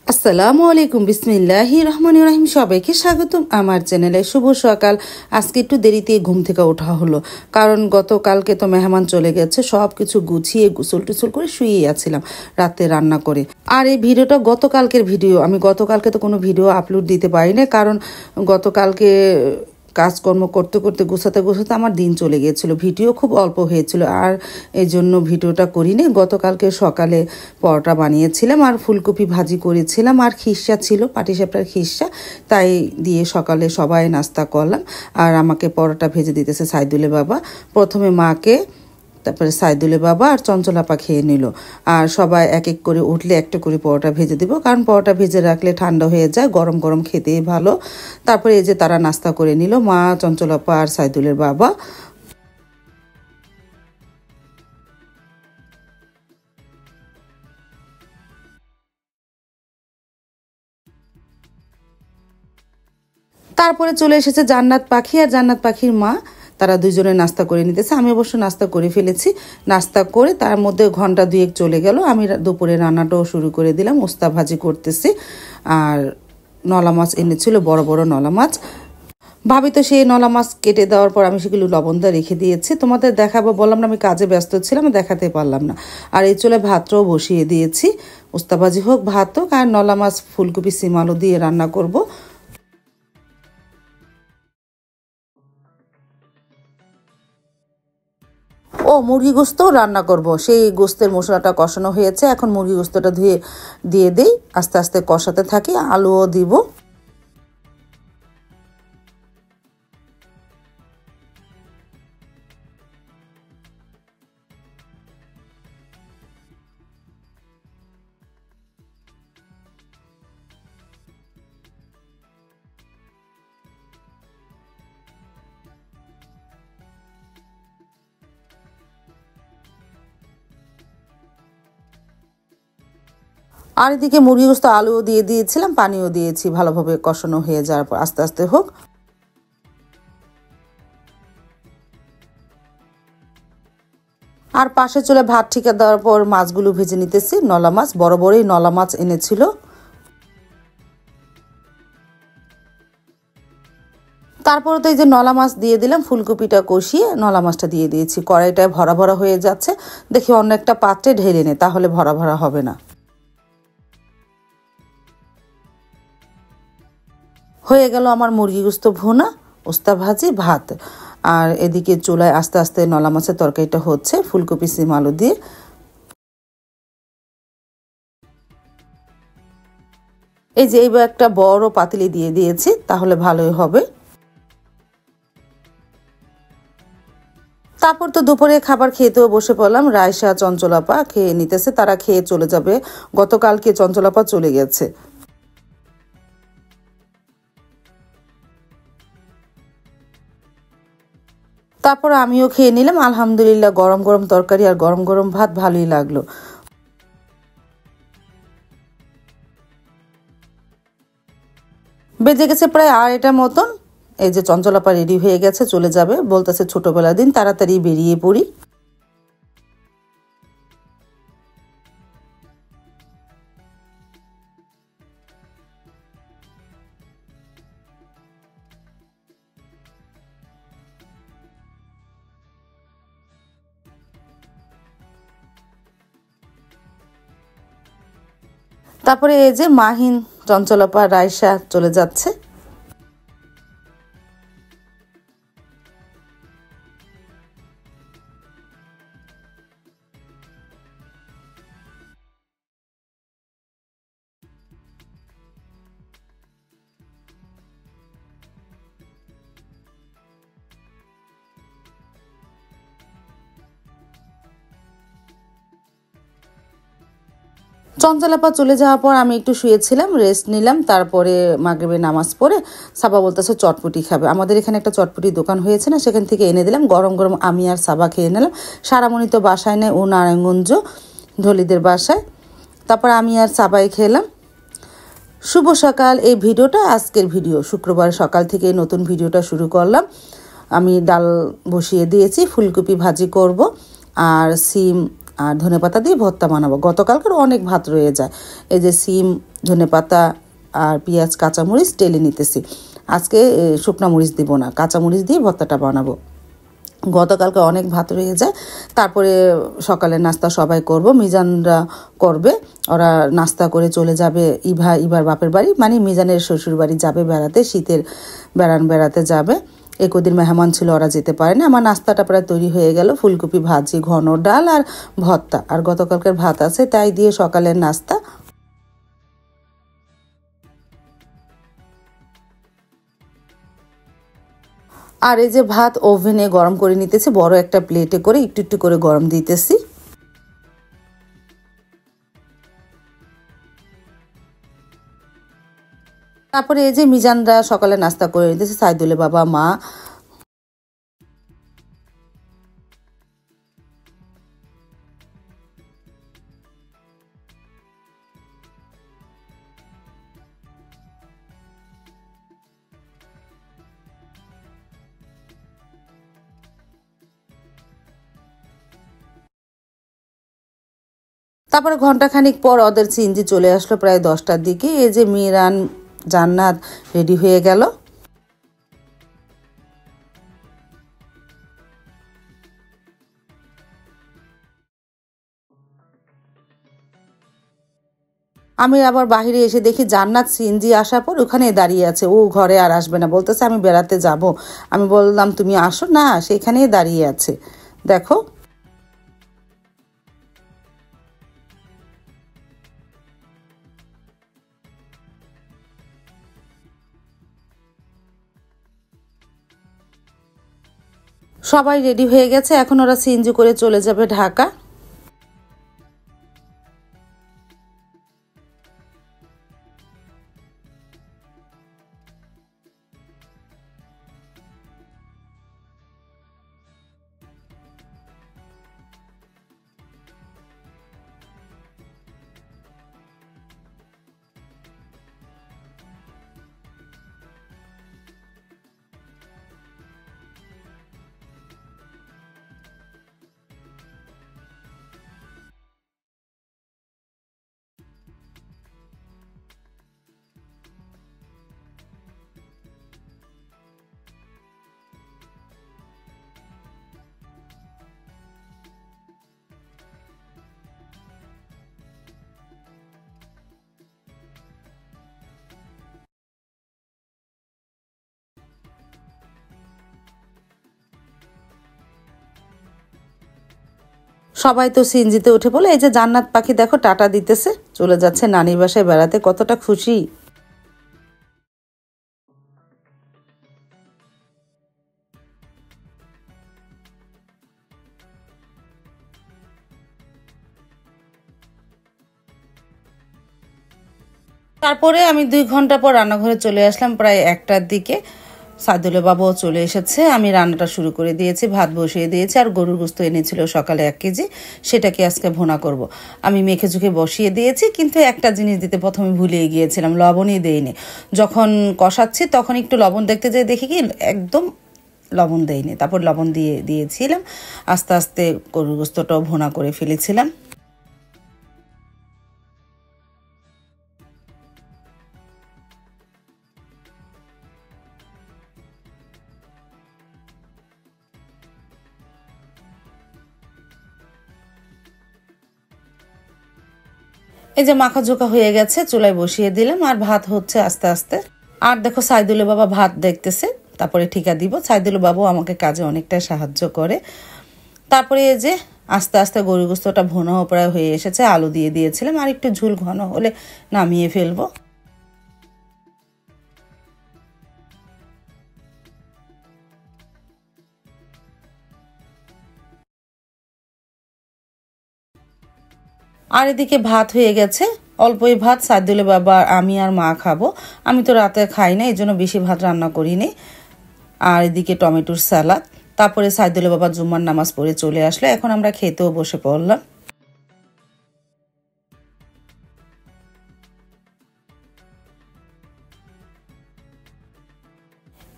আসসালামু আলাইকুম বিসমিল্লাহির রহমানির রহিম। সবাইকে স্বাগতম আমার চ্যানেলে। শুভ সকাল। আজকে একটু দেরিতে ঘুম থেকে ওঠা হলো, কারণ গতকালকে তো মেহমান চলে গেছে। সব কিছু গুছিয়ে গোসল টোসল করে শুয়েই আছিলাম রাতে রান্না করে। আর এই ভিডিওটা গতকালকের ভিডিও। আমি গতকালকে তো কোনো ভিডিও আপলোড দিতে পারি না, কারণ গতকালকে কাজকর্ম করতে করতে গোছাতে গোছাতে আমার দিন চলে গিয়েছিল। ভিডিও খুব অল্প হয়েছিল, আর এই জন্য ভিডিওটা করিনি। গতকালকে সকালে পরোটা বানিয়েছিলাম আর ফুলকপি ভাজি করেছিলাম, আর খিরসা ছিল, পাটিসাপটার খিরসা, তাই দিয়ে সকালে সবাই নাস্তা করলাম। আর আমাকে পরোটা ভেজে দিতেছে সাইদুলের বাবা। প্রথমে মাকে, তারপরে সাইদুলের বাবা আর চঞ্চল আপা খেয়ে নিল। আর সবাই এক এক করে উঠলে একটা করে পরোটা ভেজে দিব, কারণ পরোটা ভেজে রাখলে ঠান্ডা হয়ে যায়, গরম গরম খেতেই ভালো। তারপরে এই যে তারা নাস্তা করে নিল, মা, চঞ্চল আপা আর সাইদুলের বাবা। তারপরে চলে এসেছে জান্নাত পাখি আর জান্নাত পাখির মা। তারা দুজনে নাস্তা করে নিতেছে। আমি অবশ্য নাস্তা করে ফেলেছি। নাস্তা করে তার মধ্যে ঘন্টা দুয়েক চলে গেল। আমি দুপুরে রান্নাটাও শুরু করে দিলাম। উস্তা ভাজি করতেছি, আর নলা মাছ এনেছিল, বড় বড় নলা মাছ। ভাবি তো সেই নলা মাছ কেটে দেওয়ার পর আমি সেগুলো লবণ দিয়ে রেখে দিয়েছি। তোমাদের দেখাবো বললাম না, আমি কাজে ব্যস্ত ছিলাম, দেখাতে পারলাম না। আর এই চুলে ভাতটাও বসিয়ে দিয়েছি। উস্তা ভাজি হোক, ভাত হোক, আর নলা মাছ ফুলকপি সিম আলু দিয়ে রান্না করব। মুরগি গোস্তও রান্না করব। সেই গোস্তের মশলাটা কষানো হয়েছে, এখন মুরগি গোস্তটা ধুয়ে দিয়ে দেই, আস্তে আস্তে কষাতে থাকি। আলুও দিব। আর এদিকে মুরগি গোস্ত আলুও দিয়ে দিয়েছিলাম, পানিও দিয়েছি, ভালোভাবে কষানো হয়ে যাওয়ার পর আস্তে আস্তে হোক। আর পাশে চলে ভাত ঠিকা দেওয়ার পর মাছগুলো ভেজে নিতেছি। নলা মাছ, বড় বড়ই নলা মাছ এনেছিল। তারপরে তো এই যে নলা মাছ দিয়ে দিলাম, ফুলকপিটা কষিয়ে নলা মাছটা দিয়ে দিয়েছি। কড়াইটায় ভরা ভরা হয়ে যাচ্ছে, দেখি অন্য একটা পাত্রে ঢেলে নে, তাহলে ভরা ভরা হবে না। হয়ে গেল আমার মুরগি গোস্ত ভুনা, উস্তা ভাজি, ভাত। আর এদিকে চুলায় আস্তে আস্তে নলা মাছের তরকারিটা হচ্ছে ফুলকপি সিম আলু দিয়ে। এই যে এইবার একটা বড় পাতিলি দিয়ে দিয়েছি, তাহলে ভালোই হবে। তারপর তো দুপুরে খাবার খেতেও বসে পড়লাম। রায়সা, চঞ্চলাপা খেয়ে নিতেছে, তারা খেয়ে চলে যাবে। গতকালকে চঞ্চলাপা চলে গেছে। তারপর আমিও খেয়ে নিলাম। আলহামদুলিল্লাহ, গরম গরম তরকারি আর গরম গরম ভাত ভালোই লাগলো। বেজে গেছে প্রায় 2:30 মতন। এই যে চঞ্চলাপা রেডি হয়ে গেছে, চলে যাবে। বলতেছে ছোটবেলার দিন, তাড়াতাড়ি বেরিয়ে পড়ি। তারপরে এই যে মাহিন, চঞ্চলাপা, রায়সা চলে যাচ্ছে। চঞ্চলাপা চলে যাওয়ার পর আমি একটু শুয়েছিলাম, রেস্ট নিলাম। তারপরে মাগরিবের নামাজ পড়ে সাবা বলতেছে চটপটি খাবে। আমাদের এখানে একটা চটপটি দোকান হয়েছে না, সেখান থেকে এনে দিলাম। গরম গরম আমি আর সাবা খেয়ে নিলাম। সারামণি তো বাসায় নেয়, ও নারায়ণগঞ্জ ঢলিদের বাসায়। তারপর আমি আর সাবাই খেলাম। শুভ সকাল। এই ভিডিওটা আজকের ভিডিও, শুক্রবার সকাল থেকে নতুন ভিডিওটা শুরু করলাম। আমি ডাল বসিয়ে দিয়েছি, ফুলকপি ভাজি করব, আর সিম আর ধনেপাতা দিয়ে ভর্তা বানাবো। গতকালকার অনেক ভাত রয়ে যায়। এই যে সিম, ধনেপাতা আর পেঁয়াজ, কাঁচামরিচ টেলে নিতেছি। আজকে শুকনা মরিচ দিব না, কাঁচামরিচ দিয়ে ভর্তাটা বানাবো। গতকালকে অনেক ভাত রয়ে যায়। তারপরে সকালের নাস্তা সবাই করব, মিজানরা করবে। ওরা নাস্তা করে চলে যাবে ইভার বাপের বাড়ি, মানে মিজানের শ্বশুর বাড়ি যাবে বেড়াতে, শীতের বেড়াতে যাবে। একদিন মেহমান ছিল, ওরা যেতে পারে না। আমার নাস্তাটা প্রায় তৈরি হয়ে গেল, ফুলকপি ভাজি, ঘন ডাল আর ভর্তা, আর গতকালকের ভাত আছে, তাই দিয়ে সকালের নাস্তা। আর এই যে ভাত ওভেনে গরম করে নিতেছি, বড় একটা প্লেটে করে একটু একটু করে গরম দিতেছি। তারপরে এই যে মিজানরা সকালে নাস্তা করে নিতেছে, সাইদুলের বাবা, মা। তারপরে ঘন্টাখানিক পর ওদের সিনজি চলে আসলো প্রায় 10টার দিকে। এই যে মিরান, জান্নাত রেডি হয়ে গেল। আমি আবার বাহিরে এসে দেখি জান্নাত সিনজি আসার পর ওখানে দাঁড়িয়ে আছে, ও ঘরে আর আসবে না, বলতেছে আমি বেড়াতে যাব। আমি বললাম তুমি আসো না, সেখানেই দাঁড়িয়ে আছে, দেখো। সবাই রেডি হয়ে গেছে, এখন ওরা সিএনজি করে চলে যাবে ঢাকা। সবাই তো সিএনজিতে উঠে পড়লো। এই যে জান্নাত পাখি দেখো টাটা দিতেছে, চলে যাচ্ছে নানির বাসায় বেড়াতে, কতটা খুশি। তারপরে আমি 2 ঘন্টা পর রান্নাঘরে চলে আসলাম প্রায় 1টার দিকে। সাইদুলের বাবাও চলে এসেছে, আমি রান্নাটা শুরু করে দিয়েছি, ভাত বসিয়ে দিয়েছি। আর গরুর গোস্ত এনেছিল সকালে 1 কেজি, সেটাকে আজকে ভুনা করব। আমি মেখে ঝুঁকে বসিয়ে দিয়েছি, কিন্তু একটা জিনিস দিতে প্রথমে ভুলে গিয়েছিলাম, লবণই দেইনি। যখন কষাচ্ছি তখন একটু লবণ দেখতে যাই, দেখি কি একদম লবণ দেয়নি। তারপর লবণ দিয়েছিলাম। আস্তে আস্তে গরুর গোস্তটাও ভুনা করে ফেলেছিলাম। এই যে মাখা ঝোঁকা হয়ে গেছে, চুলায় বসিয়ে দিলাম, আর ভাত হচ্ছে আস্তে আস্তে। আর দেখো সাইদুলের বাবা ভাত দেখতেছে, তারপরে ঠিকা দিব। সাইদুলের বাবু আমাকে কাজে অনেকটা সাহায্য করে। তারপরে এই যে আস্তে আস্তে গরু গোস্তটা ভুনাও প্রায় হয়ে এসেছে, আলু দিয়ে দিয়েছিলাম, আর একটু ঝুল ঘন হলে নামিয়ে ফেলবো। আর এদিকে ভাত হয়ে গেছে, অল্পই ভাত, সাইদুলের বাবা, আমি আর মা খাবো। আমি তো রাতে খাই না, এই জন্য বেশি ভাত রান্না করিনি। আর এদিকে টমেটোর স্যালাড। তারপরে সাইদুলের বাবা জুম্মার নামাজ পড়ে চলে আসলো, এখন আমরা খেতেও বসে পড়লাম।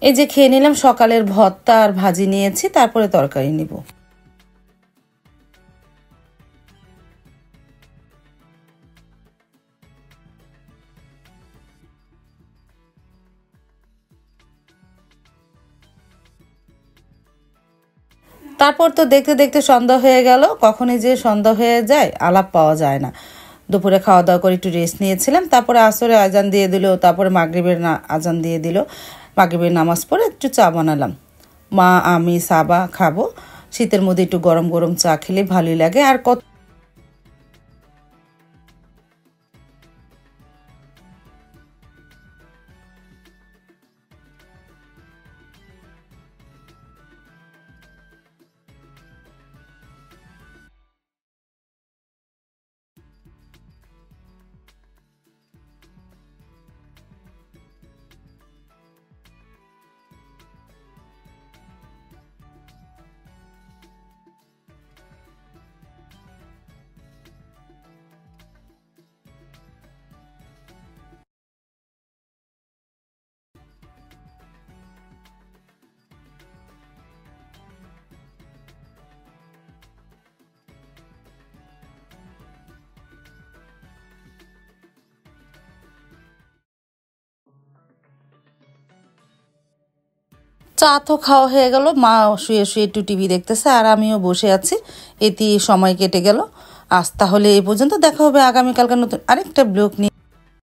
এই যে খেয়ে নিলাম, সকালের ভর্তা আর ভাজি নিয়েছি, তারপরে তরকারি নিব। তারপর তো দেখতে দেখতে সন্ধ্যা হয়ে গেল। কখনই যে সন্ধ্যা হয়ে যায় আলাপ পাওয়া যায় না। দুপুরে খাওয়া দাওয়া করে একটু রেস্ট নিয়েছিলাম, তারপরে আসরে আজান দিয়ে দিল, তারপরে মাগরিবের আজান দিয়ে দিল। মাগরিবের নামাজ পড়ে একটু চা বানালাম। মা আমি সাবা খাবো। শীতের মধ্যে একটু গরম গরম চা খেলে ভালোই লাগে। আর কত চা তো খাওয়া হয়ে গেল। মা শুয়ে শুয়ে একটু টিভি দেখতেছে আর আমিও বসে আছি। এতে সময় কেটে গেল। আজ তাহলে এই পর্যন্ত, দেখা হবে আগামীকালকার নতুন আরেকটা ব্লগ নিয়ে।